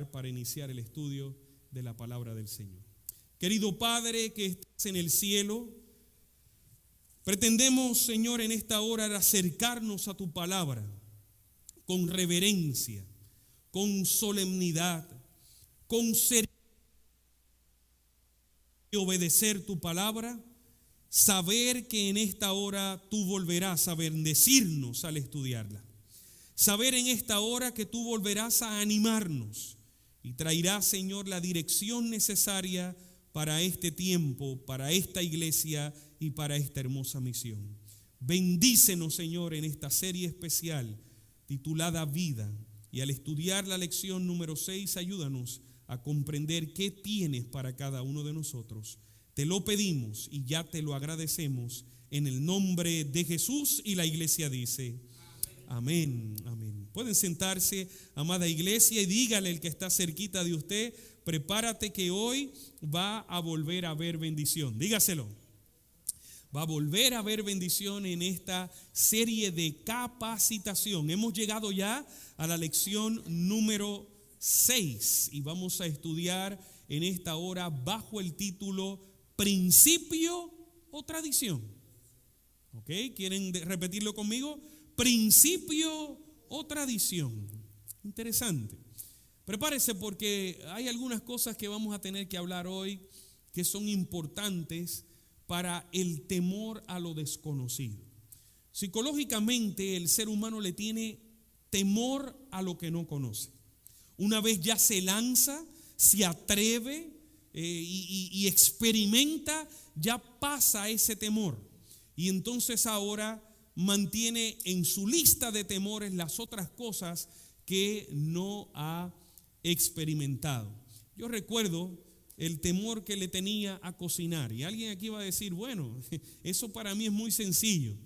orar para iniciar el estudio de la palabra del Señor. Querido Padre que estás en el cielo, pretendemos, Señor, en esta hora acercarnos a tu palabra con reverencia, con solemnidad, con seriedad, y obedecer tu palabra, saber que en esta hora tú volverás a bendecirnos al estudiarla. Saber en esta hora que tú volverás a animarnos y traerás, Señor, la dirección necesaria para este tiempo, para esta iglesia y para esta hermosa misión. Bendícenos, Señor, en esta serie especial titulada Vida, y al estudiar la lección número 6, ayúdanos a comprender qué tienes para cada uno de nosotros. Te lo pedimos y ya te lo agradecemos en el nombre de Jesús, y la iglesia dice amén, amén. Pueden sentarse, amada iglesia, y dígale al que está cerquita de usted: prepárate que hoy va a volver a haber bendición. Dígaselo. Va a volver a haber bendición en esta serie de capacitación. Hemos llegado ya a la lección número 6 y vamos a estudiar en esta hora bajo el título ¿Principio o tradición? ¿Ok? ¿Quieren repetirlo conmigo? Principio o tradición. Interesante. Prepárese porque hay algunas cosas que vamos a tener que hablar hoy que son importantes para el temor a lo desconocido. Psicológicamente el ser humano le tiene temor a lo que no conoce. Una vez ya se lanza, se atreve y experimenta, ya pasa ese temor. Y entonces ahora mantiene en su lista de temores las otras cosas que no ha experimentado. Yo recuerdo el temor que le tenía a cocinar. Y alguien aquí va a decir, bueno, eso para mí es muy sencillo.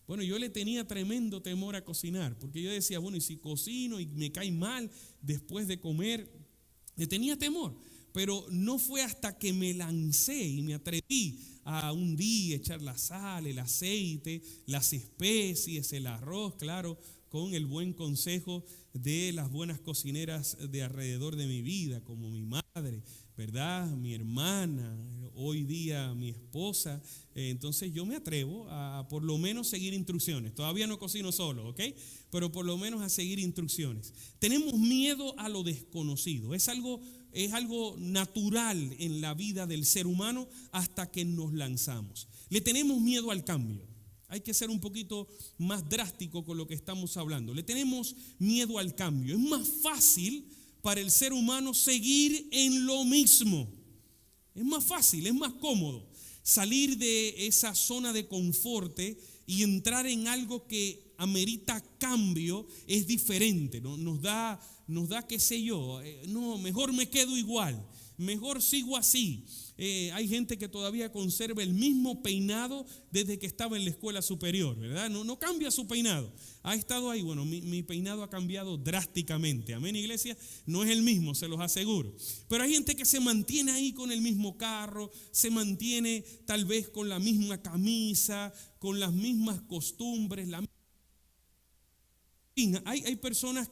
Bueno, yo le tenía tremendo temor a cocinar, porque yo decía, bueno, y si cocino y me cae mal después de comer, le tenía temor. Pero no fue hasta que me lancé y me atreví a un día echar la sal, el aceite, las especies, el arroz, claro, con el buen consejo de las buenas cocineras de alrededor de mi vida, como mi madre, ¿verdad? Mi hermana, hoy día mi esposa. Entonces yo me atrevo a por lo menos seguir instrucciones. Todavía no cocino solo, ¿ok? Pero por lo menos a seguir instrucciones. Tenemos miedo a lo desconocido. Es algo natural en la vida del ser humano hasta que nos lanzamos. Le tenemos miedo al cambio. Hay que ser un poquito más drástico con lo que estamos hablando. Le tenemos miedo al cambio. Es más fácil para el ser humano seguir en lo mismo. Es más fácil, es más cómodo salir de esa zona de confort y entrar en algo que amerita cambio. Es diferente, ¿no? Nos da, qué sé yo, no, mejor me quedo igual, mejor sigo así. Hay gente que todavía conserva el mismo peinado desde que estaba en la escuela superior, ¿verdad? No cambia su peinado. Ha estado ahí. Bueno, mi peinado ha cambiado drásticamente. Amén, iglesia. No es el mismo, se los aseguro. Pero hay gente que se mantiene ahí con el mismo carro, se mantiene tal vez con la misma camisa, con las mismas costumbres. Hay personas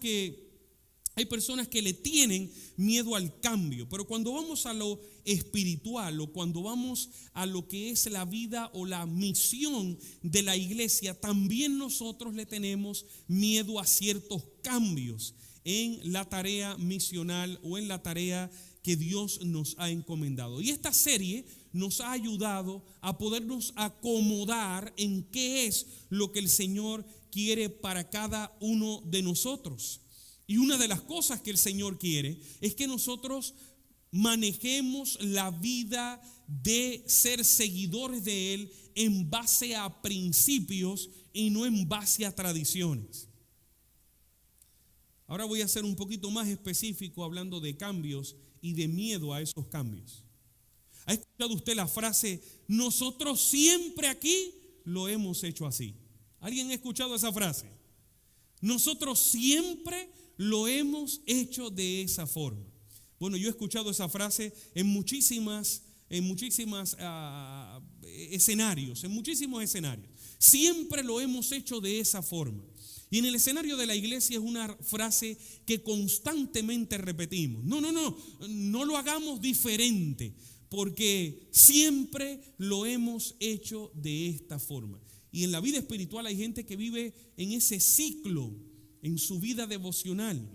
que le tienen miedo al cambio, pero cuando vamos a lo espiritual o cuando vamos a lo que es la vida o la misión de la iglesia, también nosotros le tenemos miedo a ciertos cambios en la tarea misional o en la tarea que Dios nos ha encomendado. Y esta serie nos ha ayudado a podernos acomodar en qué es lo que el Señor quiere para cada uno de nosotros. Y una de las cosas que el Señor quiere es que nosotros manejemos la vida de ser seguidores de Él en base a principios y no en base a tradiciones. Ahora voy a ser un poquito más específico hablando de cambios y de miedo a esos cambios. ¿Ha escuchado usted la frase, nosotros siempre aquí lo hemos hecho así? ¿Alguien ha escuchado esa frase? Nosotros siempre lo hemos hecho de esa forma. Bueno, yo he escuchado esa frase en muchísimos escenarios. Siempre lo hemos hecho de esa forma. Y en el escenario de la iglesia es una frase que constantemente repetimos. No lo hagamos diferente, porque siempre lo hemos hecho de esta forma. Y en la vida espiritual hay gente que vive en ese ciclo, en su vida devocional.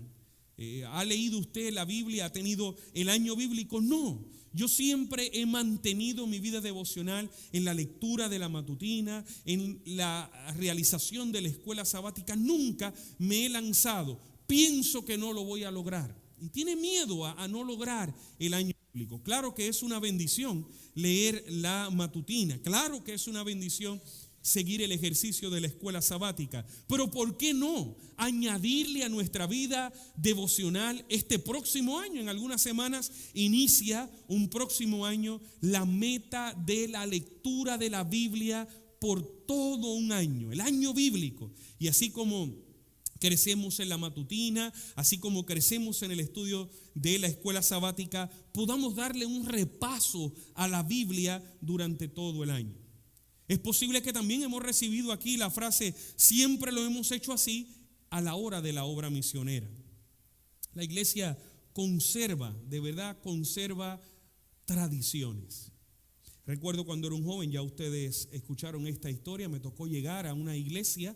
¿Ha leído usted la Biblia? ¿Ha tenido el año bíblico? No. Yo siempre he mantenido mi vida devocional en la lectura de la matutina, en la realización de la escuela sabática. Nunca me he lanzado. Pienso que no lo voy a lograr. Y tiene miedo a no lograr el año bíblico. Claro que es una bendición leer la matutina. Claro que es una bendición seguir el ejercicio de la escuela sabática, pero ¿por qué no añadirle a nuestra vida devocional este próximo año? En algunas semanas inicia un próximo año la meta de la lectura de la Biblia por todo un año, el año bíblico. Y así como crecemos en la matutina, así como crecemos en el estudio de la escuela sabática, podamos darle un repaso a la Biblia durante todo el año. Es posible que también hemos recibido aquí la frase, siempre lo hemos hecho así, a la hora de la obra misionera. La iglesia conserva, de verdad conserva tradiciones. Recuerdo cuando era un joven, ya ustedes escucharon esta historia, me tocó llegar a una iglesia,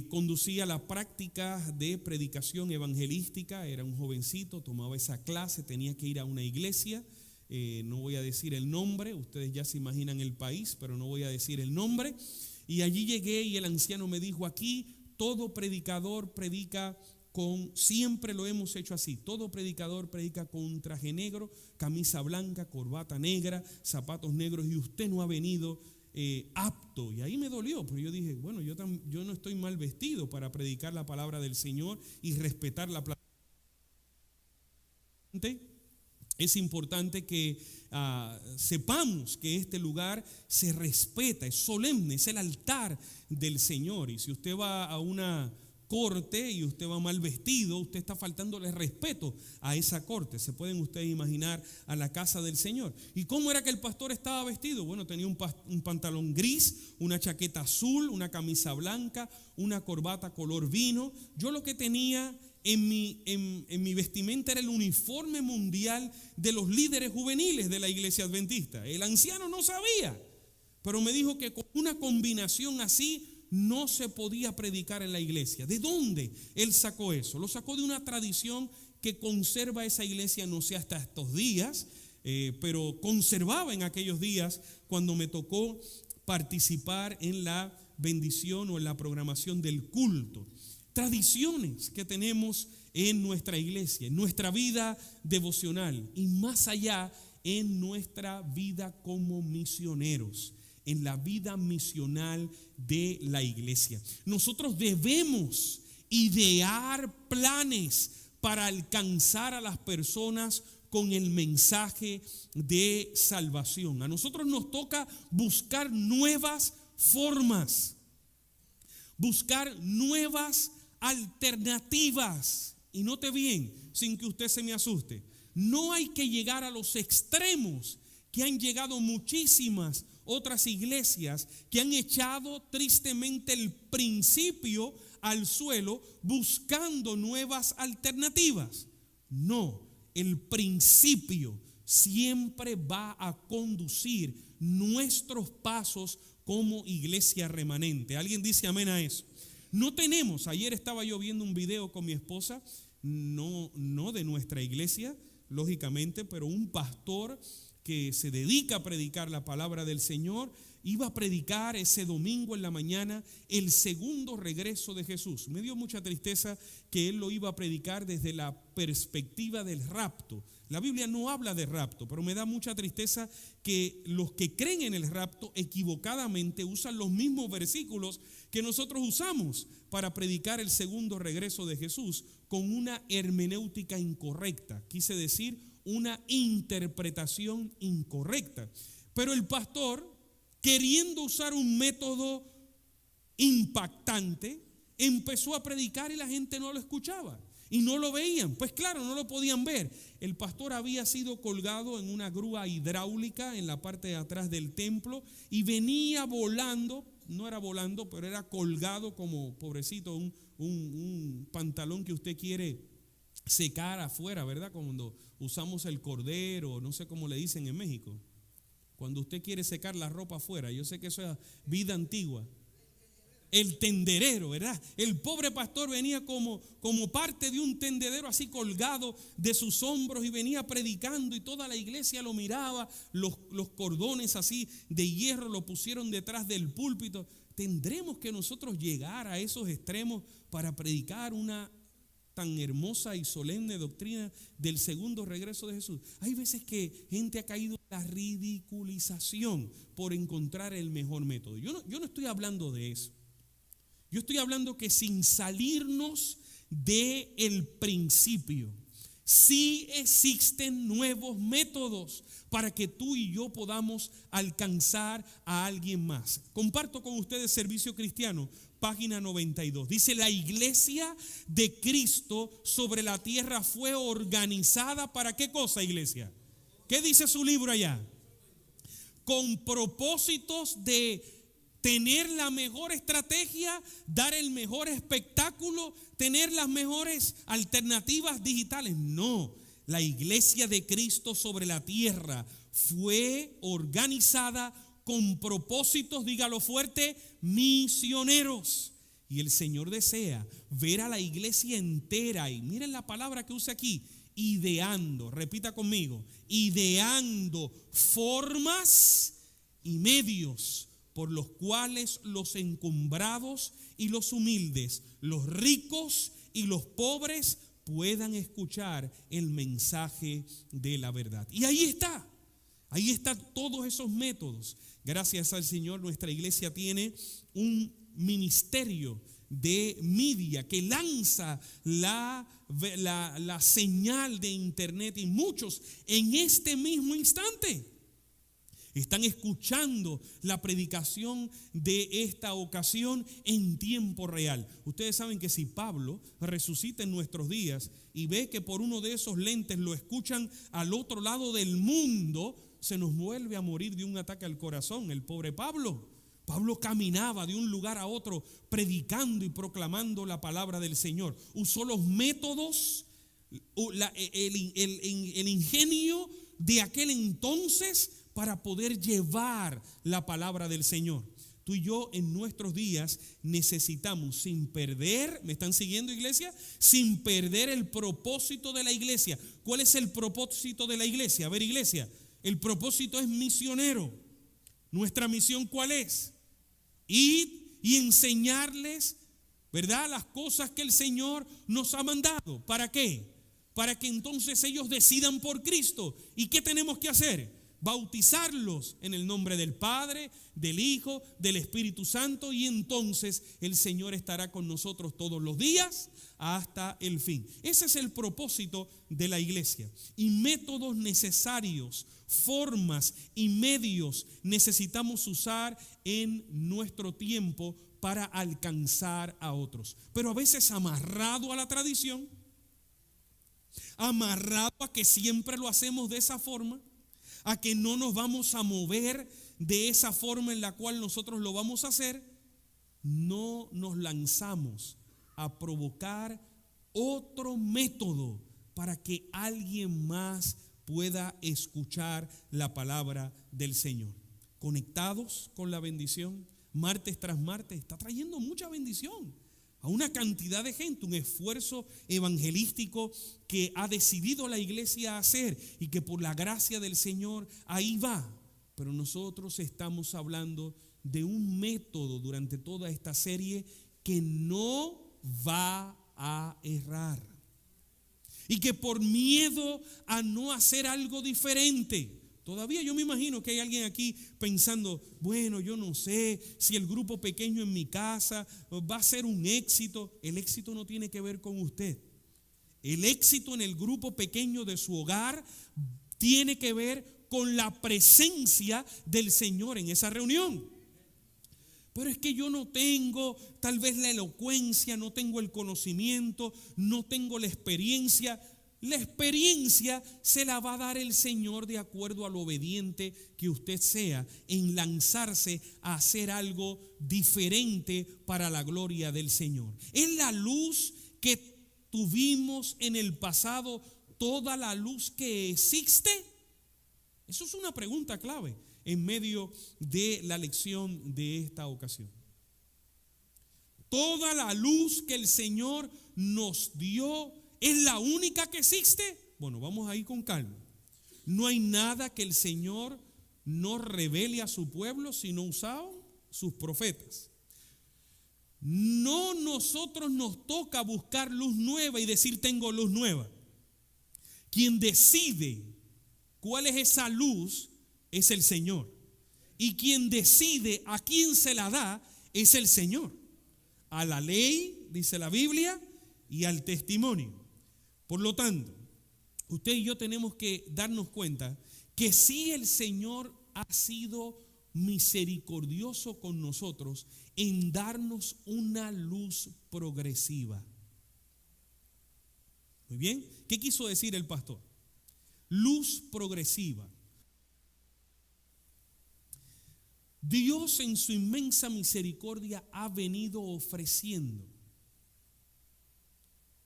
conducía la práctica de predicación evangelística, era un jovencito, tomaba esa clase, tenía que ir a una iglesia. No voy a decir el nombre, ustedes ya se imaginan el país, pero no voy a decir el nombre. Y allí llegué y el anciano me dijo, aquí todo predicador predica siempre lo hemos hecho así, todo predicador predica con traje negro, camisa blanca, corbata negra, zapatos negros, y usted no ha venido apto. Y ahí me dolió, pero yo dije, bueno, yo no estoy mal vestido para predicar la palabra del Señor y respetar la palabra. Es importante que sepamos que este lugar se respeta, es solemne, es el altar del Señor. Y si usted va a una corte y usted va mal vestido, usted está faltándole respeto a esa corte. Se pueden ustedes imaginar a la casa del Señor. ¿Y cómo era que el pastor estaba vestido? Bueno, tenía un pantalón gris, una chaqueta azul, una camisa blanca, una corbata color vino. Yo lo que tenía en mi vestimenta era el uniforme mundial de los líderes juveniles de la iglesia adventista. El anciano no sabía, pero me dijo que con una combinación así no se podía predicar en la iglesia. ¿De dónde él sacó eso? Lo sacó de una tradición que conserva esa iglesia, no sé hasta estos días, pero conservaba en aquellos días cuando me tocó participar en la bendición o en la programación del culto. Tradiciones que tenemos en nuestra iglesia, en nuestra vida devocional y más allá en nuestra vida como misioneros, en la vida misional de la iglesia. Nosotros debemos idear planes para alcanzar a las personas con el mensaje de salvación. A nosotros nos toca buscar nuevas formas, buscar nuevas alternativas. Y note bien, sin que usted se me asuste, no hay que llegar a los extremos que han llegado muchísimas otras iglesias que han echado tristemente el principio al suelo buscando nuevas alternativas. No, el principio siempre va a conducir nuestros pasos como iglesia remanente. ¿Alguien dice amén a eso? No tenemos, ayer estaba yo viendo un video con mi esposa, no de nuestra iglesia, lógicamente, pero un pastor que se dedica a predicar la palabra del Señor, iba a predicar ese domingo en la mañana el segundo regreso de Jesús. Me dio mucha tristeza que él lo iba a predicar desde la perspectiva del rapto. La Biblia no habla de rapto, pero me da mucha tristeza que los que creen en el rapto equivocadamente usan los mismos versículos que nosotros usamos para predicar el segundo regreso de Jesús con una hermenéutica incorrecta. Quise decir, una interpretación incorrecta. Pero el pastor, queriendo usar un método impactante, empezó a predicar y la gente no lo escuchaba y no lo veían. Pues claro, no lo podían ver. El pastor había sido colgado en una grúa hidráulica en la parte de atrás del templo y venía volando no era volando, pero era colgado como, pobrecito, un pantalón que usted quiere secar afuera, ¿verdad? Cuando usamos el cordero, no sé cómo le dicen en México. Cuando usted quiere secar la ropa afuera, yo sé que eso es vida antigua. El tenderero, ¿verdad? El pobre pastor venía como parte de un tendedero así colgado de sus hombros y venía predicando y toda la iglesia lo miraba. Los cordones así de hierro lo pusieron detrás del púlpito. ¿Tendremos que nosotros llegar a esos extremos para predicar una tan hermosa y solemne doctrina del segundo regreso de Jesús? Hay veces que gente ha caído en la ridiculización por encontrar el mejor método. Yo no estoy hablando de eso. Yo estoy hablando que sin salirnos del principio, sí existen nuevos métodos para que tú y yo podamos alcanzar a alguien más. Comparto con ustedes Servicio Cristiano, página 92. Dice: la iglesia de Cristo sobre la tierra fue organizada ¿para qué cosa, iglesia? ¿Qué dice su libro allá? Con propósitos de tener la mejor estrategia, dar el mejor espectáculo, tener las mejores alternativas digitales. No, la iglesia de Cristo sobre la tierra fue organizada con propósitos, dígalo fuerte, misioneros. Y el Señor desea ver a la iglesia entera, y miren la palabra que usa aquí, ideando, repita conmigo, ideando formas y medios por los cuales los encumbrados y los humildes, los ricos y los pobres puedan escuchar el mensaje de la verdad. Y ahí están todos esos métodos. Gracias al Señor, nuestra iglesia tiene un ministerio de media que lanza la señal de internet, y muchos en este mismo instante están escuchando la predicación de esta ocasión en tiempo real. Ustedes saben que si Pablo resucita en nuestros días y ve que por uno de esos lentes lo escuchan al otro lado del mundo, se nos vuelve a morir de un ataque al corazón el pobre Pablo. Pablo caminaba de un lugar a otro predicando y proclamando la palabra del Señor. Usó los métodos, el ingenio de aquel entonces para poder llevar la palabra del Señor. Tú y yo en nuestros días necesitamos, sin perder, ¿me están siguiendo, iglesia? Sin perder el propósito de la iglesia. ¿Cuál es el propósito de la iglesia? A ver, iglesia, el propósito es misionero. ¿Nuestra misión cuál es? Ir y enseñarles, ¿verdad?, las cosas que el Señor nos ha mandado. ¿Para qué? Para que entonces ellos decidan por Cristo. ¿Y qué tenemos que hacer? Bautizarlos en el nombre del Padre, del Hijo, del Espíritu Santo, y entonces el Señor estará con nosotros todos los días hasta el fin. Ese es el propósito de la iglesia. Y métodos necesarios, formas y medios necesitamos usar en nuestro tiempo para alcanzar a otros. Pero a veces amarrado a la tradición, amarrado a que siempre lo hacemos de esa forma, a que no nos vamos a mover de esa forma en la cual nosotros lo vamos a hacer, no nos lanzamos a provocar otro método para que alguien más pueda escuchar la palabra del Señor. Conectados con la bendición, martes tras martes, está trayendo mucha bendición a una cantidad de gente, un esfuerzo evangelístico que ha decidido la iglesia hacer y que por la gracia del Señor ahí va. Pero nosotros estamos hablando de un método durante toda esta serie que no va a errar y que por miedo a no hacer algo diferente, todavía yo me imagino que hay alguien aquí pensando, bueno, yo no sé si el grupo pequeño en mi casa va a ser un éxito. El éxito no tiene que ver con usted. El éxito en el grupo pequeño de su hogar tiene que ver con la presencia del Señor en esa reunión. Pero es que yo no tengo tal vez la elocuencia, no tengo el conocimiento, no tengo la experiencia. La experiencia se la va a dar el Señor de acuerdo a lo obediente que usted sea en lanzarse a hacer algo diferente para la gloria del Señor. ¿Es la luz que tuvimos en el pasado toda la luz que existe? Eso es una pregunta clave en medio de la lección de esta ocasión. ¿Toda la luz que el Señor nos dio es la única que existe? Bueno, vamos a ir con calma. No hay nada que el Señor no revele a su pueblo si no usaban sus profetas. No, nosotros nos toca buscar luz nueva y decir tengo luz nueva. Quien decide cuál es esa luz es el Señor. Y quien decide a quién se la da es el Señor. A la ley, dice la Biblia, y al testimonio. Por lo tanto, usted y yo tenemos que darnos cuenta que si el Señor ha sido misericordioso con nosotros en darnos una luz progresiva. Muy bien, ¿qué quiso decir el pastor? Luz progresiva. Dios en su inmensa misericordia ha venido ofreciendo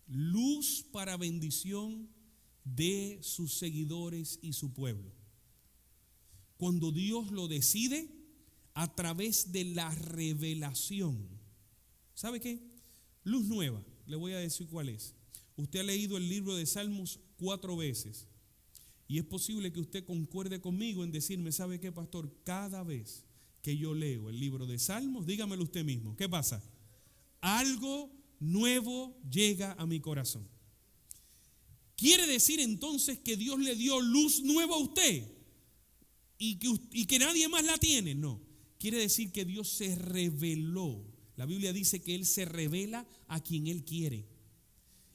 luz para bendición de sus seguidores y su pueblo. Cuando Dios lo decide a través de la revelación. ¿Sabe qué? Luz nueva, le voy a decir cuál es. Usted ha leído el libro de Salmos 4 veces y es posible que usted concuerde conmigo en decirme, ¿sabe qué, pastor? Cada vez que yo leo el libro de Salmos, dígamelo usted mismo, ¿qué pasa? Algo nuevo llega a mi corazón. ¿Quiere decir entonces que Dios le dio luz nueva a usted y que nadie más la tiene? No, quiere decir que Dios se reveló. La Biblia dice que Él se revela a quien Él quiere.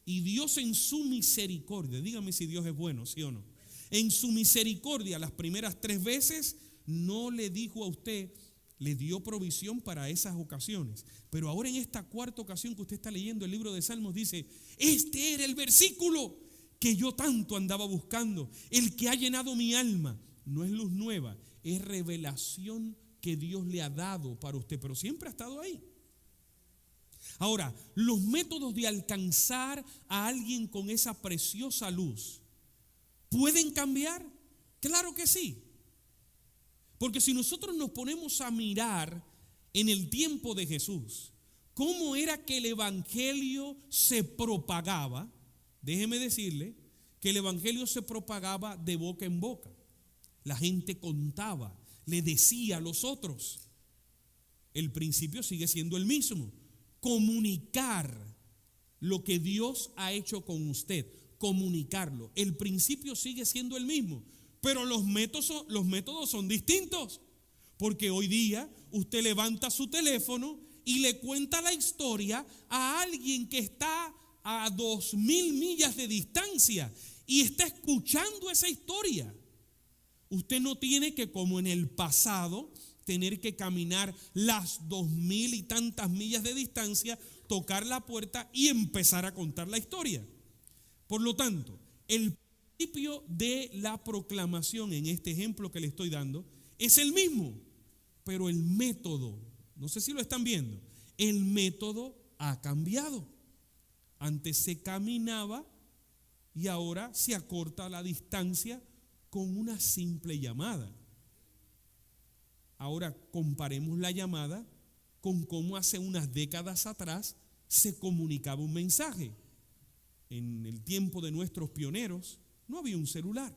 Y Dios en su misericordia, dígame si Dios es bueno, ¿sí o no? En su misericordia, las primeras 3 veces no le dijo a usted, le dio provisión para esas ocasiones. Pero ahora en esta 4ª ocasión que usted está leyendo el libro de Salmos dice, este era el versículo que yo tanto andaba buscando, el que ha llenado mi alma. No es luz nueva, es revelación que Dios le ha dado para usted, pero siempre ha estado ahí. Ahora, los métodos de alcanzar a alguien con esa preciosa luz, ¿pueden cambiar? Claro que sí. Porque si nosotros nos ponemos a mirar en el tiempo de Jesús, cómo era que el evangelio se propagaba, déjeme decirle que el evangelio se propagaba de boca en boca. La gente contaba, le decía a los otros. El principio sigue siendo el mismo. Comunicar lo que Dios ha hecho con usted, comunicarlo. El principio sigue siendo el mismo. Pero los métodos son distintos, porque hoy día usted levanta su teléfono y le cuenta la historia a alguien que está a 2000 millas de distancia y está escuchando esa historia. Usted no tiene que, como en el pasado, tener que caminar las 2000 y tantas millas de distancia, tocar la puerta y empezar a contar la historia. Por lo tanto, el principio de la proclamación en este ejemplo que le estoy dando es el mismo, pero el método, no sé si lo están viendo, el método ha cambiado. Antes se caminaba y ahora se acorta la distancia con una simple llamada. Ahora comparemos la llamada con cómo hace unas décadas atrás se comunicaba un mensaje. En el tiempo de nuestros pioneros no había un celular.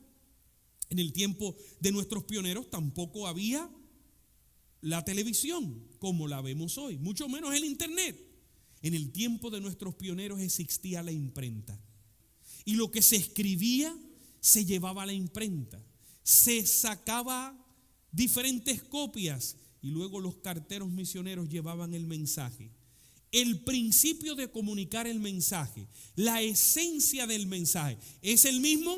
En el tiempo de nuestros pioneros tampoco había la televisión como la vemos hoy, mucho menos el internet. En el tiempo de nuestros pioneros existía la imprenta. Y lo que se escribía se llevaba a la imprenta. Se sacaba diferentes copias y luego los carteros misioneros llevaban el mensaje. El principio de comunicar el mensaje, la esencia del mensaje, ¿es el mismo?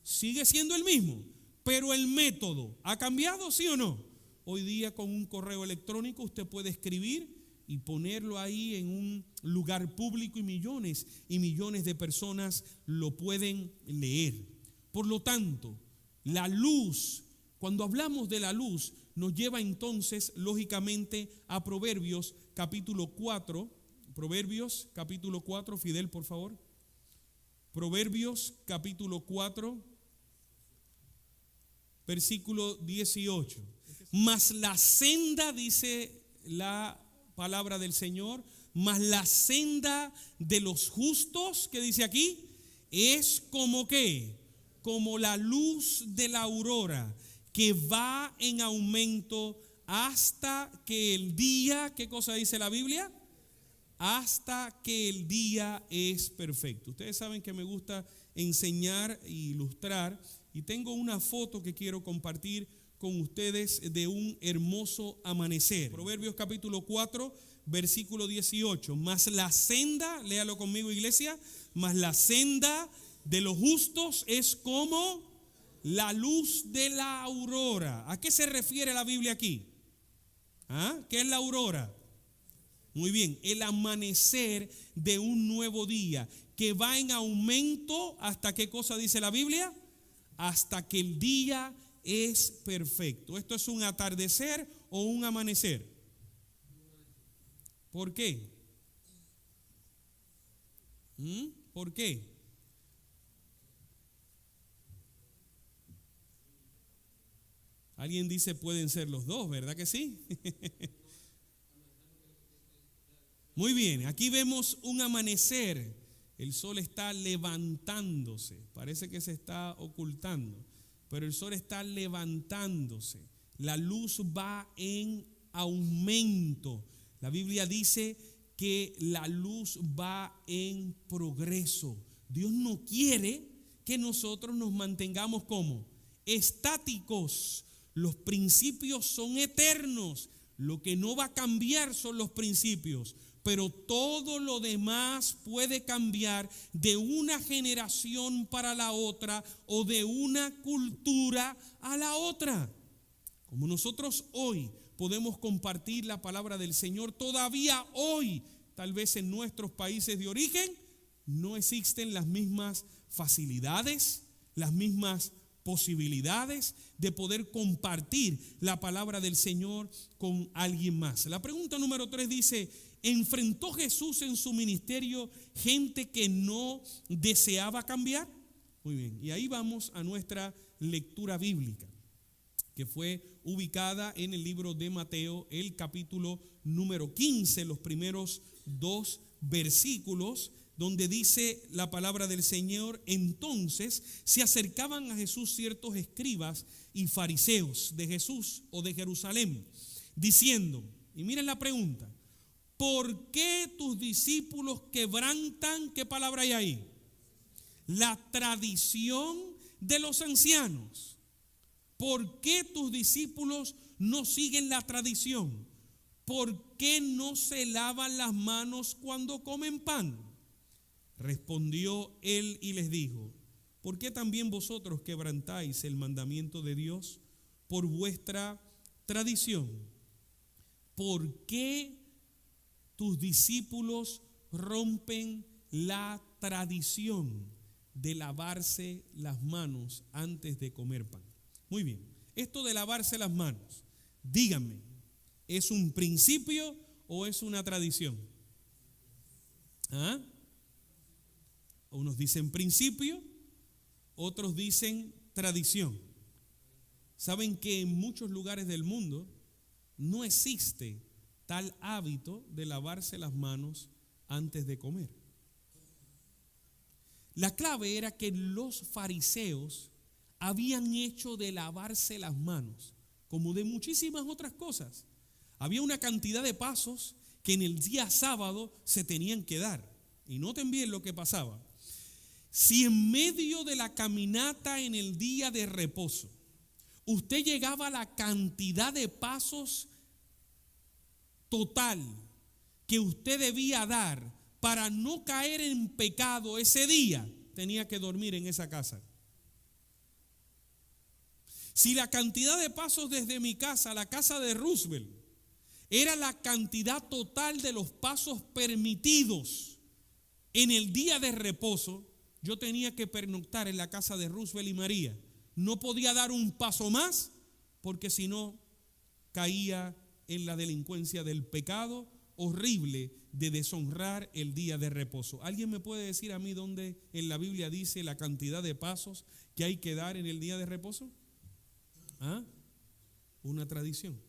Sigue siendo el mismo, pero el método ¿ha cambiado, sí o no? Hoy día con un correo electrónico usted puede escribir y ponerlo ahí en un lugar público y millones de personas lo pueden leer. Por lo tanto, la luz, cuando hablamos de la luz, nos lleva entonces lógicamente a Proverbios capítulo 4. Proverbios capítulo 4, Fidel, por favor. Proverbios capítulo 4, versículo 18. Mas la senda, dice la palabra del Señor, mas la senda de los justos, ¿qué dice aquí? Es como ¿qué? Como la luz de la aurora, que va en aumento hasta que el día, ¿qué cosa dice la Biblia? Hasta que el día es perfecto. Ustedes saben que me gusta enseñar e ilustrar, y tengo una foto que quiero compartir con ustedes de un hermoso amanecer. Proverbios capítulo 4, versículo 18. Mas la senda, léalo conmigo, iglesia, mas la senda de los justos es como la luz de la aurora. ¿A qué se refiere la Biblia aquí? ¿Ah? ¿Qué es la aurora? Muy bien, el amanecer de un nuevo día que va en aumento hasta ¿qué cosa dice la Biblia? Hasta que el día es perfecto. ¿Esto es un atardecer o un amanecer? ¿Por qué? ¿Por qué? Alguien dice pueden ser los dos, ¿verdad que sí? Muy bien, aquí vemos un amanecer. El sol está levantándose, parece que se está ocultando, pero el sol está levantándose. La luz va en aumento. La Biblia dice que la luz va en progreso. Dios no quiere que nosotros nos mantengamos como estáticos. Los principios son eternos. Lo que no va a cambiar son los principios, pero todo lo demás puede cambiar de una generación para la otra o de una cultura a la otra. Como nosotros hoy podemos compartir la palabra del Señor, todavía hoy, tal vez en nuestros países de origen, no existen las mismas facilidades, las mismas posibilidades de poder compartir la palabra del Señor con alguien más. La pregunta número 3 dice: ¿enfrentó Jesús en su ministerio gente que no deseaba cambiar? Muy bien, y ahí vamos a nuestra lectura bíblica, que fue ubicada en el libro de Mateo, el capítulo número 15, los primeros 2 versículos, donde dice la palabra del Señor: entonces se acercaban a Jesús ciertos escribas y fariseos de Jesús o de Jerusalén, diciendo, y miren la pregunta: ¿por qué tus discípulos quebrantan? ¿Qué palabra hay ahí? La tradición de los ancianos. ¿Por qué tus discípulos no siguen la tradición? ¿Por qué no se lavan las manos cuando comen pan? Respondió él y les dijo: ¿por qué también vosotros quebrantáis el mandamiento de Dios por vuestra tradición? ¿Por qué tus discípulos rompen la tradición de lavarse las manos antes de comer pan? Muy bien, esto de lavarse las manos, díganme, ¿es un principio o es una tradición? ¿Ah? Unos dicen principio, otros dicen tradición. Saben que en muchos lugares del mundo no existe tal hábito de lavarse las manos antes de comer. La clave era que los fariseos habían hecho de lavarse las manos, como de muchísimas otras cosas, había una cantidad de pasos que en el día sábado se tenían que dar. Y noten bien lo que pasaba. Si en medio de la caminata en el día de reposo usted llegaba a la cantidad de pasos total que usted debía dar para no caer en pecado ese día, tenía que dormir en esa casa. Si la cantidad de pasos desde mi casa a la casa de Roosevelt era la cantidad total de los pasos permitidos en el día de reposo. Yo tenía que pernoctar en la casa de Roosevelt y María. No podía dar un paso más porque si no caía en la delincuencia del pecado horrible de deshonrar el día de reposo. ¿Alguien me puede decir a mí dónde en la Biblia dice la cantidad de pasos que hay que dar en el día de reposo? ¿Ah? Una tradición.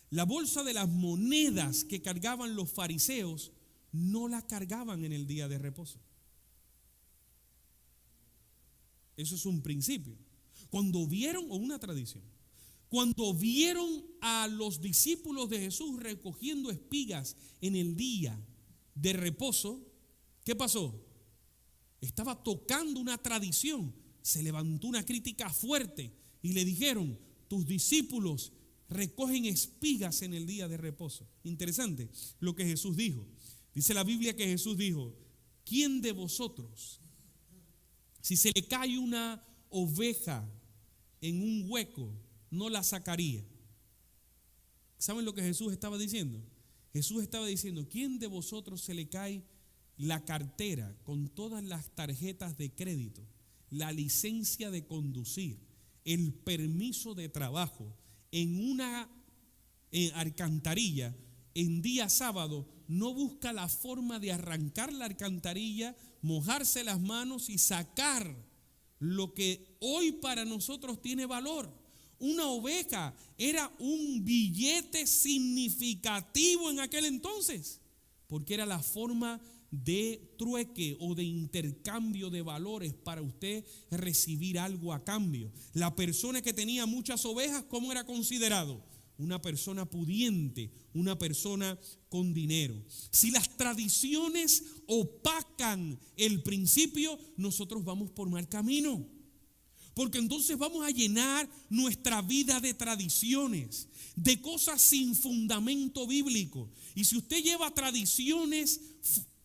La bolsa de las monedas que cargaban los fariseos no la cargaban en el día de reposo. Eso es un principio. Cuando vieron, o una tradición, cuando vieron a los discípulos de Jesús recogiendo espigas en el día de reposo, ¿qué pasó? Estaba tocando una tradición. Se levantó una crítica fuerte y le dijeron: tus discípulos recogen espigas en el día de reposo. Interesante lo que Jesús dijo. Dice la Biblia que Jesús dijo: ¿quién de vosotros, si se le cae una oveja en un hueco, no la sacaría? ¿Saben lo que Jesús estaba diciendo? Jesús estaba diciendo: ¿quién de vosotros se le cae la cartera con todas las tarjetas de crédito, la licencia de conducir, el permiso de trabajo en una alcantarilla en día sábado, no busca la forma de arrancar la alcantarilla, mojarse las manos y sacar lo que hoy para nosotros tiene valor? Una oveja era un billete significativo en aquel entonces, porque era la forma de trueque o de intercambio de valores para usted recibir algo a cambio. La persona que tenía muchas ovejas, ¿cómo era considerado? Una persona pudiente, una persona con dinero. Si las tradiciones opacan el principio, nosotros vamos por mal camino. Porque entonces vamos a llenar nuestra vida de tradiciones, de cosas sin fundamento bíblico. Y si usted lleva tradiciones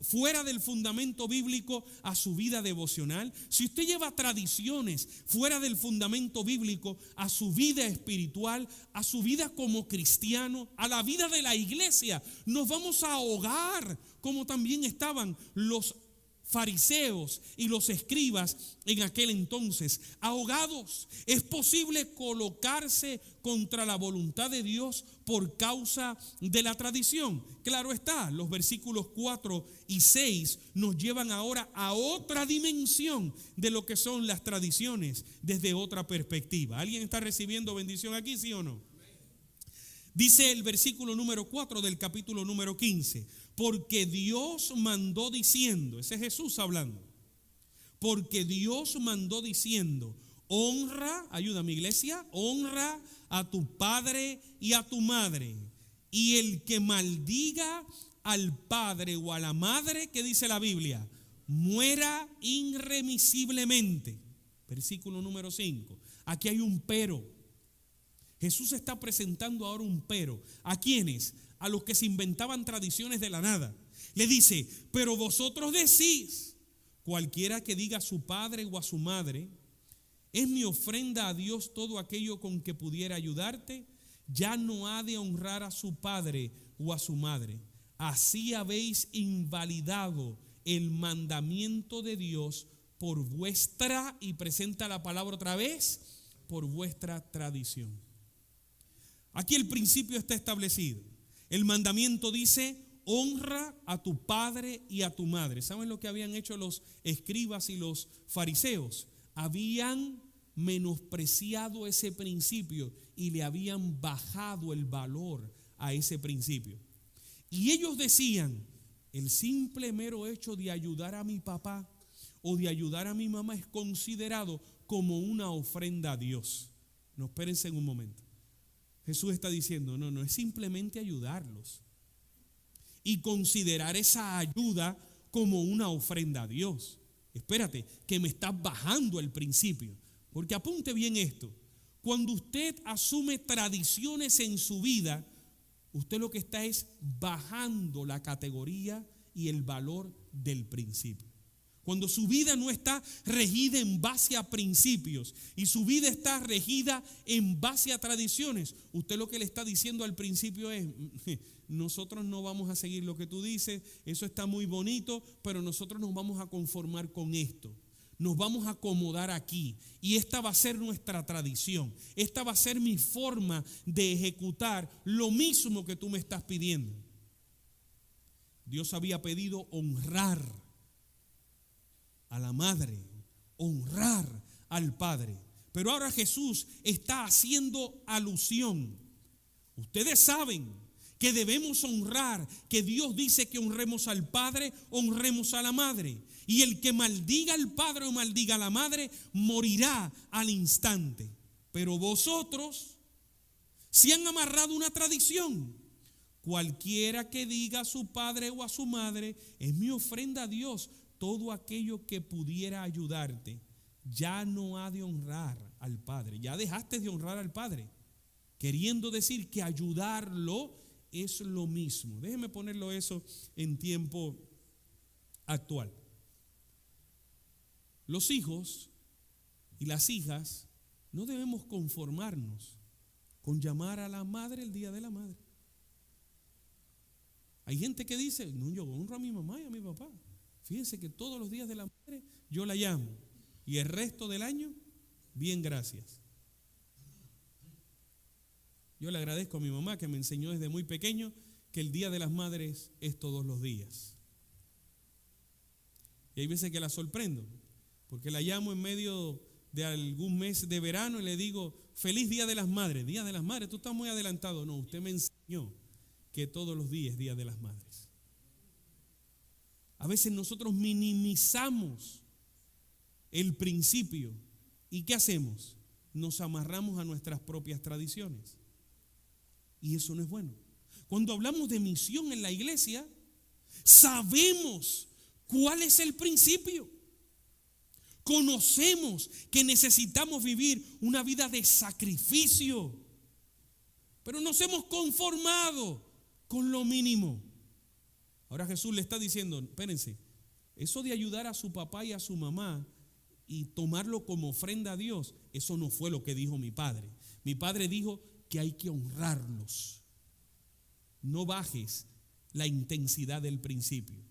fuera del fundamento bíblico a su vida devocional, si usted lleva tradiciones fuera del fundamento bíblico a su vida espiritual, a su vida como cristiano, a la vida de la iglesia, nos vamos a ahogar, como también estaban los fariseos y los escribas en aquel entonces, ahogados. Es posible colocarse contra la voluntad de Dios por causa de la tradición. Claro está, los versículos 4 y 6 nos llevan ahora a otra dimensión de lo que son las tradiciones desde otra perspectiva. ¿Alguien está recibiendo bendición aquí, sí o no? Dice el versículo número 4 del capítulo número 15: porque Dios mandó diciendo, ese es Jesús hablando, porque Dios mandó diciendo: honra, ayúdame iglesia, honra a tu padre y a tu madre, y el que maldiga al padre o a la madre, ¿qué dice la Biblia? Muera irremisiblemente. Versículo número 5. Aquí hay un pero. Jesús está presentando ahora un pero. ¿A quiénes? A los que se inventaban tradiciones de la nada. Le dice: pero vosotros decís, cualquiera que diga a su padre o a su madre, es mi ofrenda a Dios todo aquello con que pudiera ayudarte, ya no ha de honrar a su padre o a su madre. Así habéis invalidado el mandamiento de Dios por vuestra, y presenta la palabra otra vez, por vuestra tradición. Aquí el principio está establecido. El mandamiento dice: honra a tu padre y a tu madre. ¿Saben lo que habían hecho los escribas y los fariseos? Habían menospreciado ese principio y le habían bajado el valor a ese principio. Y ellos decían: el simple mero hecho de ayudar a mi papá o de ayudar a mi mamá es considerado como una ofrenda a Dios. No, espérense un momento. Jesús está diciendo: no, es simplemente ayudarlos y considerar esa ayuda como una ofrenda a Dios. Espérate, que me estás bajando el principio. Porque apunte bien esto: cuando usted asume tradiciones en su vida, usted lo que está es bajando la categoría y el valor del principio. Cuando su vida no está regida en base a principios y su vida está regida en base a tradiciones, usted lo que le está diciendo al principio es: nosotros no vamos a seguir lo que tú dices, eso está muy bonito, pero nosotros nos vamos a conformar con esto. Nos vamos a acomodar aquí y esta va a ser nuestra tradición. Esta va a ser mi forma de ejecutar lo mismo que tú me estás pidiendo. Dios había pedido honrar a la madre, honrar al padre. Pero ahora Jesús está haciendo alusión. Ustedes saben que debemos honrar, que Dios dice que honremos al padre, honremos a la madre. Y el que maldiga al padre o maldiga a la madre morirá al instante. Pero vosotros se han amarrado una tradición. Cualquiera que diga a su padre o a su madre: es mi ofrenda a Dios, todo aquello que pudiera ayudarte, ya no ha de honrar al padre. Ya dejaste de honrar al padre, queriendo decir que ayudarlo es lo mismo. Déjeme ponerlo eso en tiempo actual. Los hijos y las hijas no debemos conformarnos con llamar a la madre el día de la madre. Hay gente que dice: no, yo honro a mi mamá y a mi papá. Fíjense que todos los días de la madre yo la llamo y el resto del año, bien, gracias. Yo le agradezco a mi mamá que me enseñó desde muy pequeño que el Día de las Madres es todos los días. Y hay veces que la sorprendo, porque la llamo en medio de algún mes de verano y le digo: feliz Día de las Madres. Día de las Madres, tú estás muy adelantado. No, usted me enseñó que todos los días es Día de las Madres. A veces nosotros minimizamos el principio. ¿Y qué hacemos? Nos amarramos a nuestras propias tradiciones. Y eso no es bueno. Cuando hablamos de misión en la iglesia, sabemos cuál es el principio. Conocemos que necesitamos vivir una vida de sacrificio, pero nos hemos conformado con lo mínimo. Ahora Jesús le está diciendo: espérense, eso de ayudar a su papá y a su mamá y tomarlo como ofrenda a Dios, eso no fue lo que dijo mi padre. Mi padre dijo que hay que honrarlos. No bajes la intensidad del principio.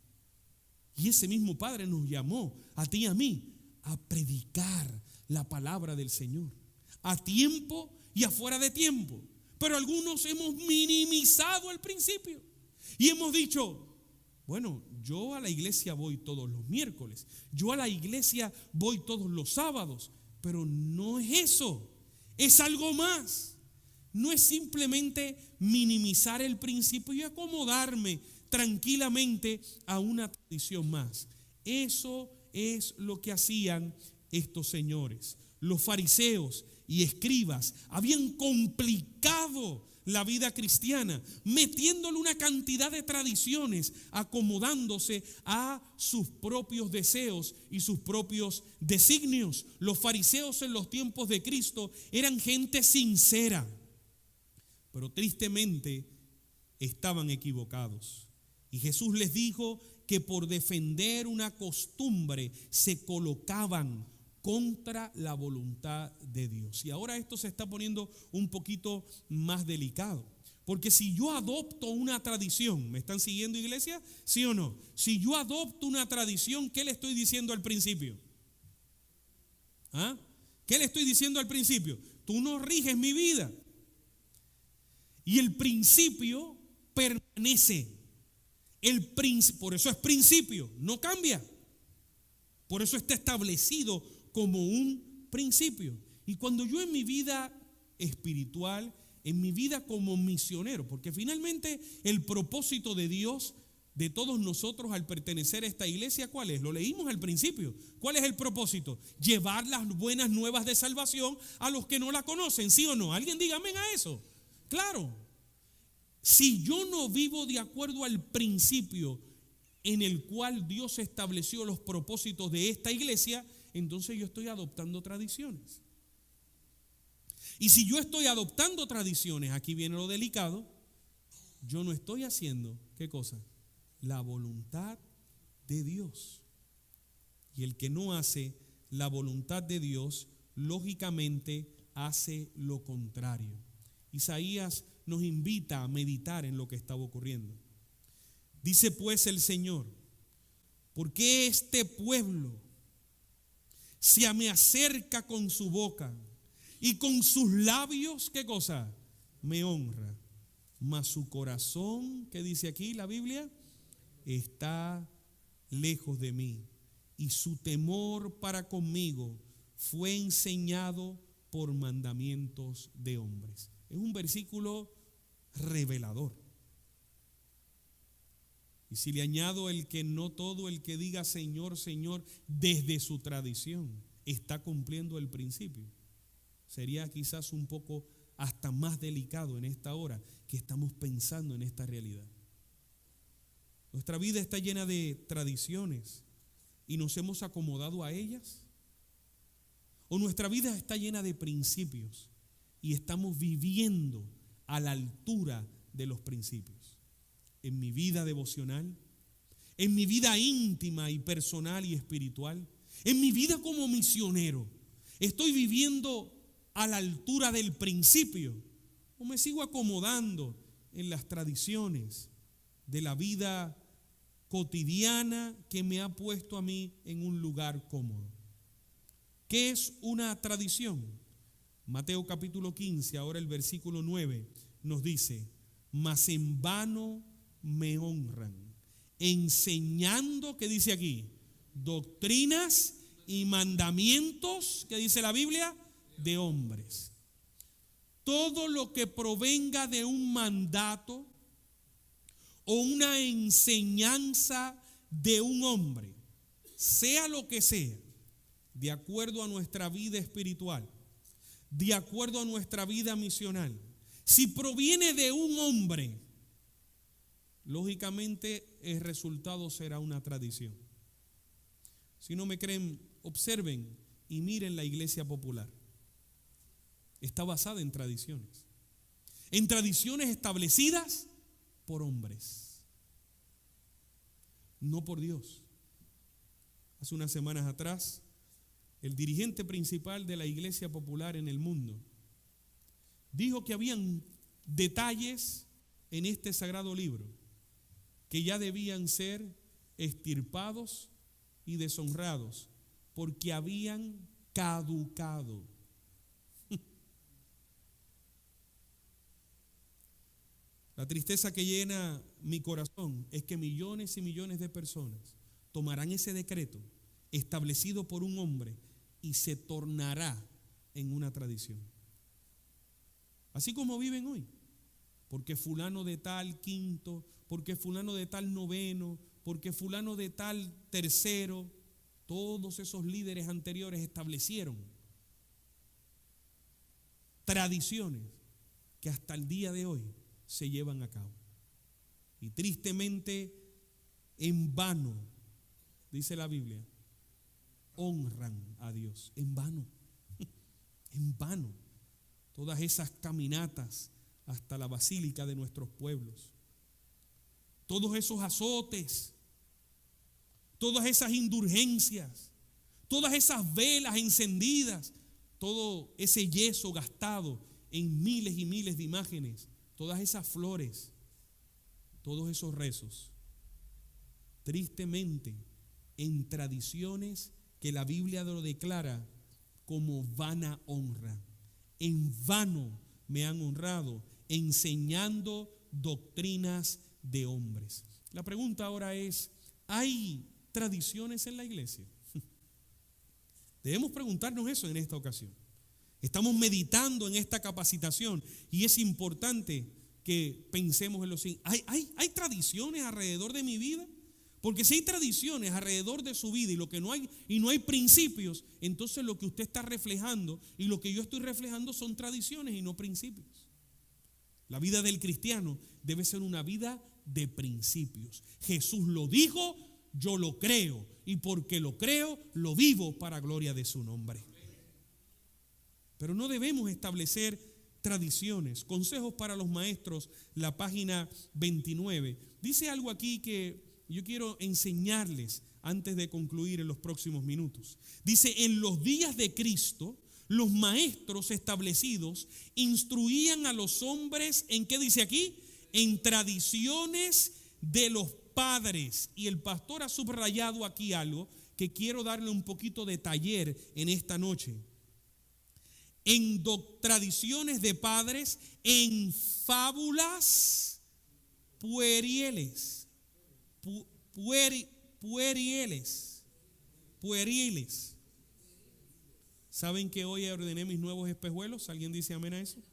Y ese mismo padre nos llamó a ti y a mí a predicar la palabra del Señor, a tiempo y afuera de tiempo. Pero algunos hemos minimizado el principio y hemos dicho: bueno, yo a la iglesia voy todos los miércoles, yo a la iglesia voy todos los sábados. Pero no es eso, es algo más. No es simplemente minimizar el principio y acomodarme tranquilamente a una tradición más. Eso es lo que hacían estos señores. Los fariseos y escribas habían complicado la vida cristiana, metiéndole una cantidad de tradiciones, acomodándose a sus propios deseos y sus propios designios. Los fariseos en los tiempos de Cristo eran gente sincera, pero tristemente estaban equivocados. Y Jesús les dijo que por defender una costumbre se colocaban contra la voluntad de Dios. Y ahora esto se está poniendo un poquito más delicado, porque si yo adopto una tradición, ¿me están siguiendo, iglesia? ¿Sí o no? Si yo adopto una tradición, ¿qué le estoy diciendo al principio? ¿Ah? ¿Qué le estoy diciendo al principio? Tú no riges mi vida. Y el principio permanece. Por eso es principio, no cambia. Por eso está establecido como un principio. Y cuando yo en mi vida espiritual, en mi vida como misionero, porque finalmente el propósito de Dios, de todos nosotros al pertenecer a esta iglesia, ¿cuál es? Lo leímos al principio. ¿Cuál es el propósito? Llevar las buenas nuevas de salvación a los que no la conocen, ¿sí o no? ¿Alguien diga amén a eso? Claro. Si yo no vivo de acuerdo al principio en el cual Dios estableció los propósitos de esta iglesia, entonces yo estoy adoptando tradiciones. Y si yo estoy adoptando tradiciones, aquí viene lo delicado, yo no estoy haciendo, ¿qué cosa? La voluntad de Dios. Y el que no hace la voluntad de Dios, lógicamente hace lo contrario. Isaías nos invita a meditar en lo que estaba ocurriendo. Dice pues el Señor: ¿por qué este pueblo se me acerca con su boca y con sus labios, ¿qué cosa? Me honra, mas su corazón, ¿qué dice aquí la Biblia? Está lejos de mí, y su temor para conmigo fue enseñado por mandamientos de hombres. Es un versículo revelador. Y si le añado el que no todo el que diga Señor, Señor, desde su tradición está cumpliendo el principio, sería quizás un poco hasta más delicado en esta hora que estamos pensando en esta realidad. Nuestra vida está llena de tradiciones y nos hemos acomodado a ellas. O nuestra vida está llena de principios y estamos viviendo a la altura de los principios. En mi vida devocional, en mi vida íntima y personal y espiritual, en mi vida como misionero, ¿estoy viviendo a la altura del principio o me sigo acomodando en las tradiciones de la vida cotidiana que me ha puesto a mí en un lugar cómodo? ¿Qué es una tradición? Mateo capítulo 15, ahora el versículo 9 nos dice: mas en vano me honran, enseñando, ¿qué dice aquí? Doctrinas y mandamientos, ¿qué dice la Biblia? De hombres. Todo lo que provenga de un mandato o una enseñanza de un hombre, sea lo que sea, de acuerdo a nuestra vida espiritual, de acuerdo a nuestra vida misional, si proviene de un hombre, lógicamente el resultado será una tradición. Si no me creen, observen y miren la iglesia popular. Está basada en tradiciones establecidas por hombres, no por Dios. Hace unas semanas atrás, el dirigente principal de la iglesia popular en el mundo dijo que habían detalles en este sagrado libro que ya debían ser extirpados y deshonrados porque habían caducado. La tristeza que llena mi corazón es que millones y millones de personas tomarán ese decreto establecido por un hombre y se tornará en una tradición. Así como viven hoy, porque fulano de tal quinto, porque fulano de tal noveno, porque fulano de tal tercero, todos esos líderes anteriores establecieron tradiciones que hasta el día de hoy se llevan a cabo. Y tristemente, en vano, dice la Biblia, honran a Dios. En vano, en vano. Todas esas caminatas hasta la basílica de nuestros pueblos, todos esos azotes, todas esas indulgencias, todas esas velas encendidas, todo ese yeso gastado en miles y miles de imágenes, todas esas flores, todos esos rezos, tristemente en tradiciones que la Biblia lo declara como vana honra. En vano me han honrado, enseñando doctrinas de hombres. La pregunta ahora es: ¿hay tradiciones en la iglesia? Debemos preguntarnos eso en esta ocasión. Estamos meditando en esta capacitación y es importante que pensemos en lo siguiente. ¿Hay tradiciones alrededor de mi vida? Porque si hay tradiciones alrededor de su vida y no hay principios, entonces lo que usted está reflejando y lo que yo estoy reflejando son tradiciones y no principios. La vida del cristiano debe ser una vida de principios. Jesús lo dijo, yo lo creo, y porque lo creo, lo vivo para gloria de su nombre. Pero no debemos establecer tradiciones. Consejos para los maestros, la página 29. Dice algo aquí que yo quiero enseñarles antes de concluir en los próximos minutos. Dice, en los días de Cristo, los maestros establecidos instruían a los hombres, ¿en qué dice aquí? En tradiciones de los padres. Y el pastor ha subrayado aquí algo que quiero darle un poquito de taller en esta noche. En tradiciones de padres, en fábulas pueriles. Pueriles. ¿Saben que hoy ordené mis nuevos espejuelos? ¿Alguien dice amén a eso?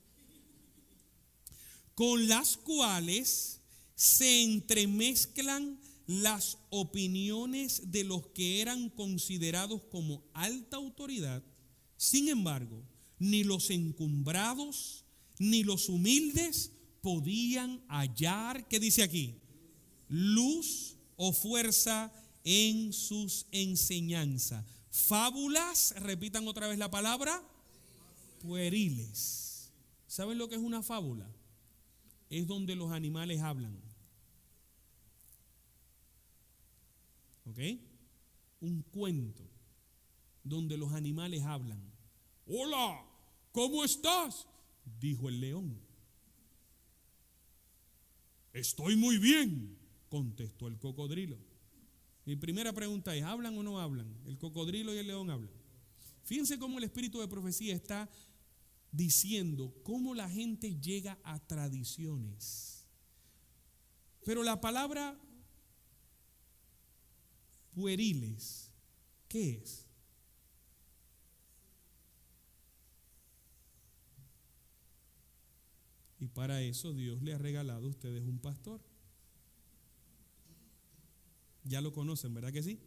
Con las cuales se entremezclan las opiniones de los que eran considerados como alta autoridad. Sin embargo, ni los encumbrados ni los humildes podían hallar, ¿qué dice aquí? Luz o fuerza en sus enseñanzas. Fábulas, repitan otra vez la palabra, pueriles. ¿Saben lo que es una fábula? Es donde los animales hablan. ¿Ok? Un cuento donde los animales hablan. Hola, ¿cómo estás? Dijo el león. Estoy muy bien, contestó el cocodrilo. Mi primera pregunta es, ¿hablan o no hablan? El cocodrilo y el león hablan. Fíjense cómo el espíritu de profecía está diciendo cómo la gente llega a tradiciones. Pero la palabra pueriles, ¿qué es? Y para eso Dios le ha regalado a ustedes un pastor. Ya lo conocen, ¿verdad que sí?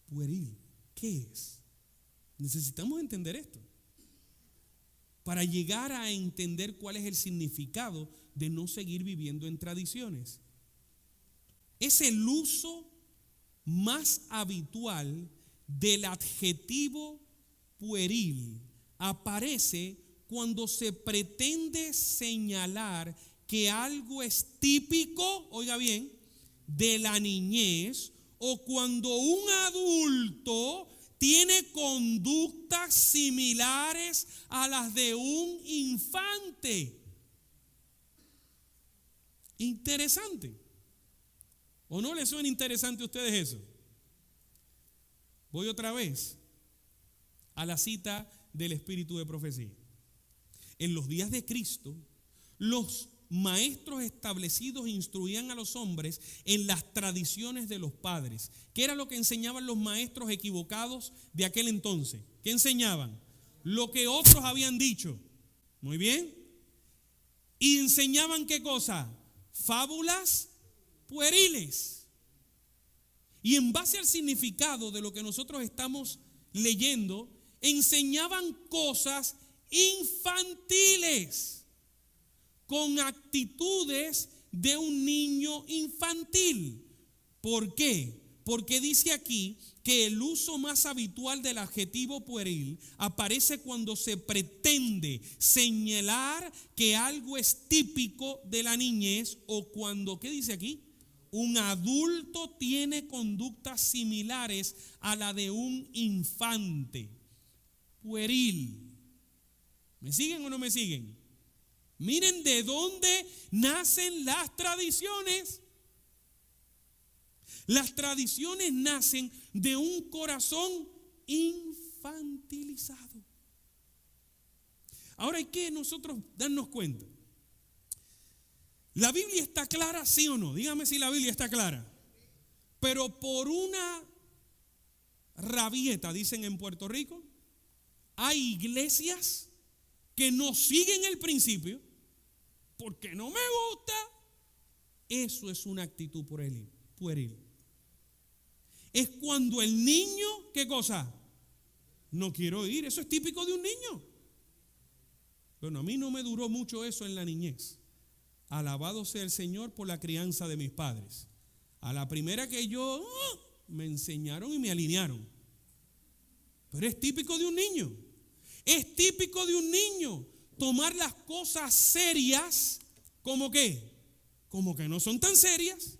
Pueril, ¿qué es? Necesitamos entender esto para llegar a entender cuál es el significado de no seguir viviendo en tradiciones. Es el uso más habitual del adjetivo pueril. Aparece cuando se pretende señalar que algo es típico, oiga bien, de la niñez, o cuando un adulto tiene conductas similares a las de un infante. Interesante. ¿O no les suena interesante a ustedes eso? Voy otra vez a la cita del espíritu de profecía. En los días de Cristo, los maestros establecidos instruían a los hombres en las tradiciones de los padres. ¿Qué era lo que enseñaban los maestros equivocados de aquel entonces? ¿Qué enseñaban? Lo que otros habían dicho. Muy bien. ¿Y enseñaban qué cosa? Fábulas pueriles. Y en base al significado de lo que nosotros estamos leyendo, enseñaban cosas infantiles, con actitudes de un niño infantil. ¿Por qué? Porque dice aquí que el uso más habitual del adjetivo pueril aparece cuando se pretende señalar que algo es típico de la niñez, o cuando, ¿qué dice aquí? Un adulto tiene conductas similares a la de un infante. Pueril. ¿Me siguen o no me siguen? Miren de dónde nacen las tradiciones. Las tradiciones nacen de un corazón infantilizado. Ahora hay que nosotros darnos cuenta. ¿La Biblia está clara, sí o no? Dígame si la Biblia está clara. Pero por una rabieta, dicen en Puerto Rico, hay iglesias que no siguen el principio porque no me gusta. Eso es una actitud pueril. Es cuando el niño, ¿qué cosa? No quiero ir. Eso es típico de un niño. Bueno, a mí no me duró mucho eso en la niñez. Alabado sea el Señor por la crianza de mis padres. A la primera que yo me enseñaron y me alinearon. Pero es típico de un niño. Es típico de un niño tomar las cosas serias como ¿qué? Como que no son tan serias.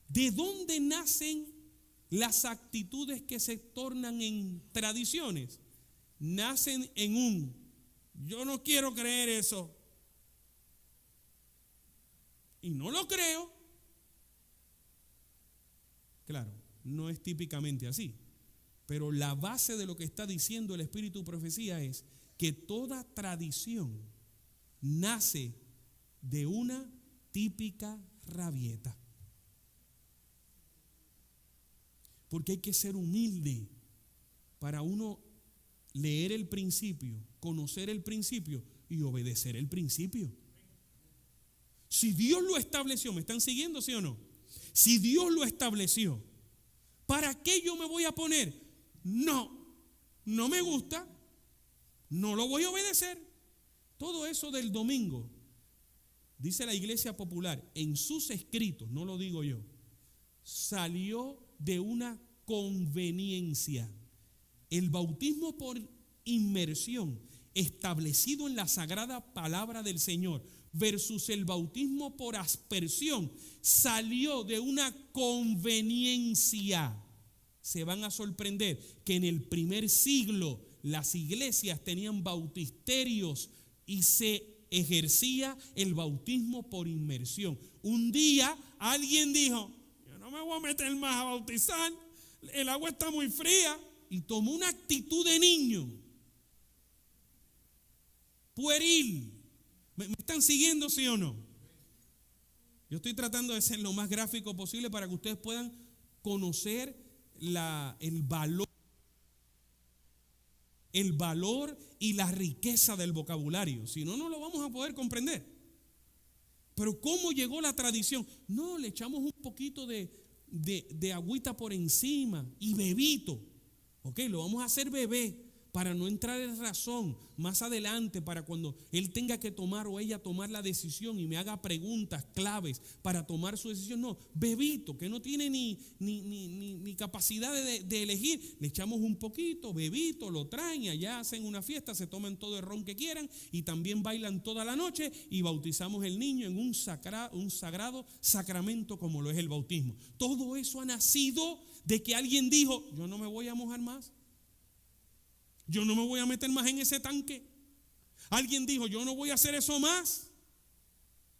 ¿De dónde nacen las actitudes que se tornan en tradiciones? Nacen en yo no quiero creer eso. Y no lo creo. Claro, no es típicamente así. Pero la base de lo que está diciendo el Espíritu Profecía es que toda tradición nace de una típica rabieta. Porque hay que ser humilde para uno leer el principio, conocer el principio y obedecer el principio. Si Dios lo estableció, ¿me están siguiendo, sí o no? Si Dios lo estableció, ¿para qué yo me voy a poner? No me gusta, no lo voy a obedecer. Todo eso del domingo, dice la Iglesia Popular, en sus escritos, no lo digo yo, salió de una conveniencia. El bautismo por inmersión establecido en la sagrada palabra del Señor versus el bautismo por aspersión salió de una conveniencia. Se van a sorprender que en el primer siglo las iglesias tenían bautisterios y se ejercía el bautismo por inmersión. Un día alguien dijo: yo no me voy a meter más a bautizar, el agua está muy fría, y tomó una actitud de niño, pueril. ¿Me están siguiendo, sí o no? Yo estoy tratando de ser lo más gráfico posible para que ustedes puedan conocer el valor y la riqueza del vocabulario. Si no, no lo vamos a poder comprender. Pero ¿cómo llegó la tradición? No, le echamos un poquito de agüita por encima y bebito. Ok, lo vamos a hacer bebé para no entrar en razón más adelante, para cuando él tenga que tomar o ella tomar la decisión y me haga preguntas claves para tomar su decisión. No, bebito, que no tiene ni capacidad de elegir, le echamos un poquito, bebito, lo traen y allá hacen una fiesta, se toman todo el ron que quieran y también bailan toda la noche y bautizamos el niño en un sagrado sacramento como lo es el bautismo. Todo eso ha nacido de que alguien dijo: yo no me voy a mojar más. Yo no me voy a meter más en ese tanque. Alguien dijo: yo no voy a hacer eso más.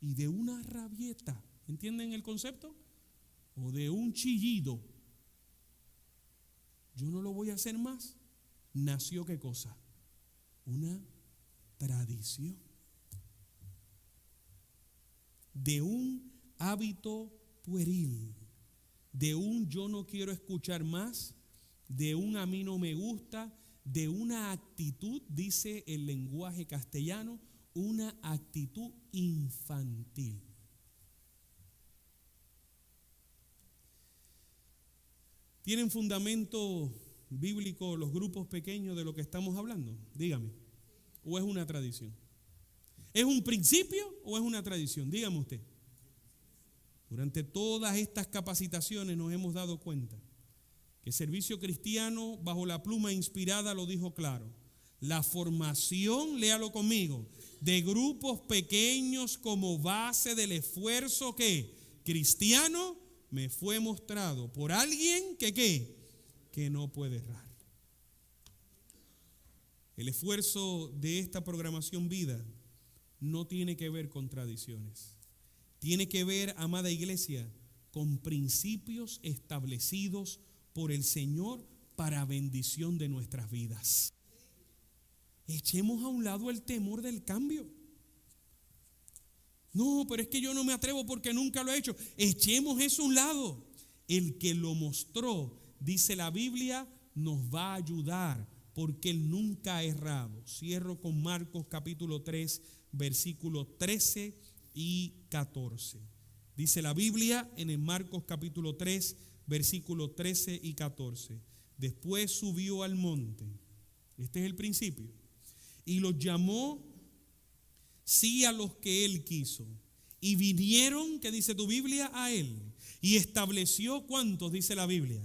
Y de una rabieta, ¿entienden el concepto? O de un chillido, yo no lo voy a hacer más. Nació ¿qué cosa? Una tradición. De un hábito pueril, de un yo no quiero escuchar más, de un a mí no me gusta, de una actitud, dice el lenguaje castellano, una actitud infantil. ¿Tienen fundamento bíblico los grupos pequeños de lo que estamos hablando? Dígame. ¿O es una tradición? ¿Es un principio o es una tradición? Dígame usted. Durante todas estas capacitaciones nos hemos dado cuenta que Servicio Cristiano, bajo la pluma inspirada, lo dijo claro. La formación, léalo conmigo, de grupos pequeños como base del esfuerzo que cristiano me fue mostrado por alguien que no puede errar. El esfuerzo de esta programación Vida no tiene que ver con tradiciones. Tiene que ver, amada iglesia, con principios establecidos por el Señor para bendición de nuestras vidas. Echemos a un lado el temor del cambio. No, pero es que yo no me atrevo porque nunca lo he hecho. Echemos eso a un lado. El que lo mostró, dice la Biblia, nos va a ayudar porque Él nunca ha errado. Cierro con Marcos capítulo 3, versículos 13 y 14. Dice la Biblia en el Marcos capítulo 3, versículos 13 y 14. Después subió al monte. Este es el principio. Y los llamó, sí, a los que Él quiso. Y vinieron, ¿qué dice tu Biblia? A Él. Y estableció, ¿cuántos dice la Biblia?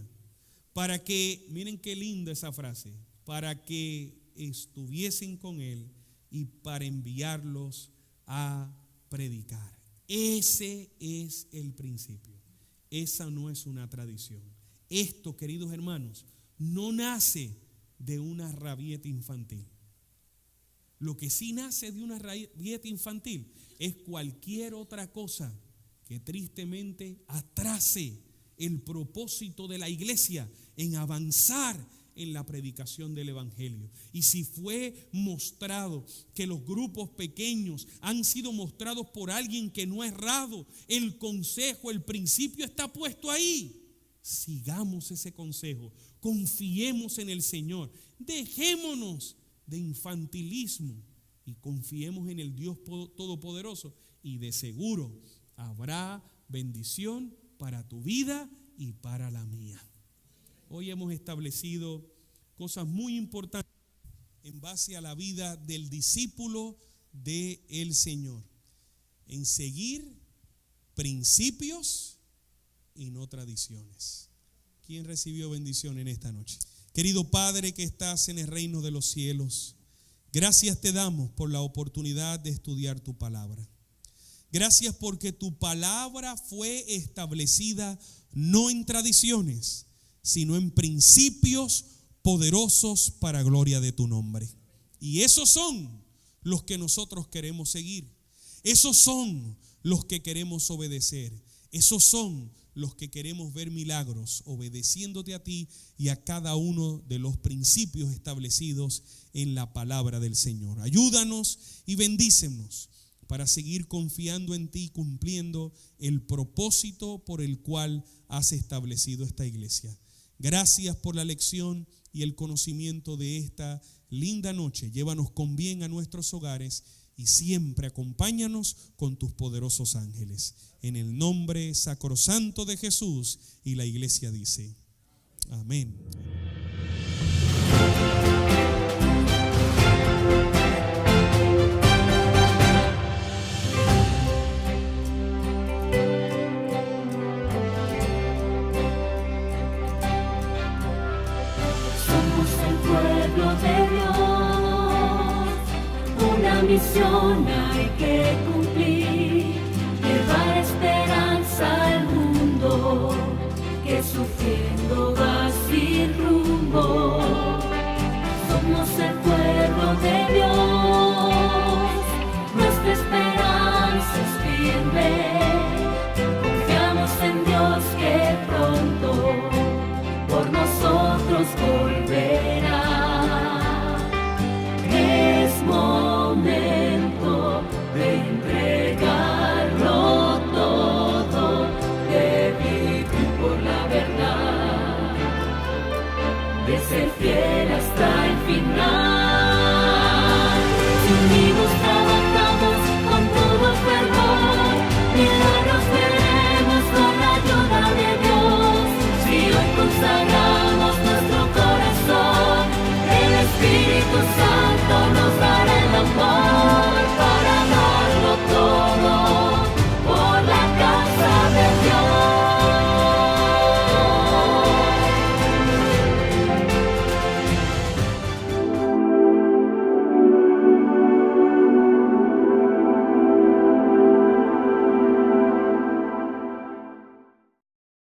Para que, miren qué linda esa frase, para que estuviesen con Él y para enviarlos a predicar. Ese es el principio. Esa no es una tradición. Esto, queridos hermanos, no nace de una rabieta infantil. Lo que sí nace de una rabieta infantil es cualquier otra cosa que tristemente atrase el propósito de la iglesia en avanzar en la predicación del evangelio. Y si fue mostrado que los grupos pequeños han sido mostrados por alguien que no ha errado, el consejo, el principio está puesto ahí. Sigamos ese consejo, confiemos en el Señor, dejémonos de infantilismo y confiemos en el Dios Todopoderoso, y de seguro habrá bendición para tu vida y para la mía. Hoy hemos establecido cosas muy importantes en base a la vida del discípulo del Señor, en seguir principios y no tradiciones. ¿Quién recibió bendición en esta noche? Querido Padre que estás en el reino de los cielos, gracias te damos por la oportunidad de estudiar tu palabra. Gracias porque tu palabra fue establecida no en tradiciones, sino en principios poderosos para gloria de tu nombre. Y esos son los que nosotros queremos seguir. Esos son los que queremos obedecer. Esos son los que queremos ver milagros obedeciéndote a ti y a cada uno de los principios establecidos en la palabra del Señor. Ayúdanos y bendícenos para seguir confiando en ti, cumpliendo el propósito por el cual has establecido esta iglesia. Gracias por la lección y el conocimiento de esta linda noche. Llévanos con bien a nuestros hogares y siempre acompáñanos con tus poderosos ángeles. En el nombre sacrosanto de Jesús, y la iglesia dice: amén. Misión hay que cumplir, llevar esperanza al mundo que sufriendo va sin rumbo. Somos el pueblo de Dios, nuestra esperanza es firme. Confiamos en Dios que pronto por nosotros volverá. Es momento de entregarlo todo, de vivir por la verdad, de ser fiel hasta